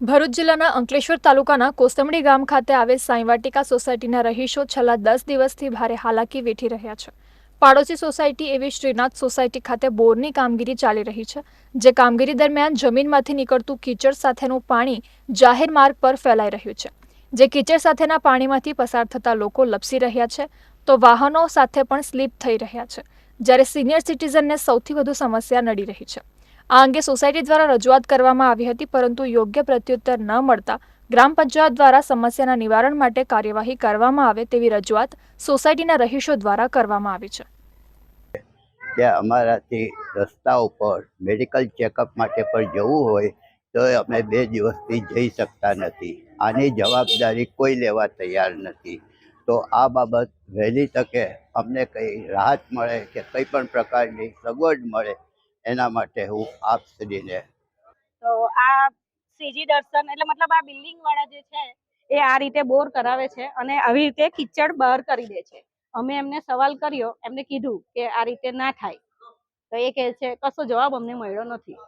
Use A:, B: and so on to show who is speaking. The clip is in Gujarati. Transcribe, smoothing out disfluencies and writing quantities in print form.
A: ભરૂચ જિલ્લાના અંકલેશ્વર તાલુકાના કોસંબડી ગામ ખાતે આવેલ સાંઈવાટિકા સોસાયટીના રહીશો છેલ્લા 10 દિવસથી ભારે હાલાકી વેઠી રહ્યા છે। પાડોશી સોસાયટી એવી શ્રીનાથ સોસાયટી ખાતે બોરની કામગીરી ચાલી રહી છે, જે કામગીરી દરમિયાન જમીનમાંથી નીકળતું કીચડ સાથેનું પાણી જાહેર માર્ગ પર ફેલાઈ રહ્યું છે, જે કીચડ સાથેના પાણીમાંથી પસાર થતા લોકો લપસી રહ્યા છે, તો વાહનો સાથે પણ સ્લીપ થઈ રહ્યા છે, જ્યારે સિનિયર સિટીઝનને સૌથી વધુ સમસ્યા નડી રહી છે। આ અંગે સોસાયટી દ્વારા રજૂઆત કરવામાં આવી હતી, પરંતુ યોગ્ય પ્રત્યુત્તર ન મળતા ગ્રામ પંચાયત દ્વારા સમસ્યાના નિવારણ માટે કાર્યવાહી કરવામાં આવે તેવી રજૂઆત સોસાયટીના રહીશો દ્વારા કરવામાં આવી છે।
B: કે અમારાથી રસ્તા ઉપર મેડિકલ ચેકઅપ માટે પણ જવું હોય તો અમે 2 દિવસથી જઈ શકતા નથી। આની જવાબદારી કોઈ લેવા તૈયાર નથી। તો આ બાબત વહેલી તકે અમને કંઈ રાહત મળે કે કંઈ પણ પ્રકારની સગવડ મળે એના માટે હું આપશ્રીને
C: તો આ સીજી દર્શન એટલે મતલબ આ બિલ્ડિંગ વાળા જે છે એ આ રીતે બોર કરાવે છે અને આવી રીતે કિચડ બહાર કરી દે છે। અમે એમને સવાલ કર્યો, એમને કીધું કે આ રીતે ના થાય, તો એ કહે છે કશો જવાબ અમને મળ્યો નથી।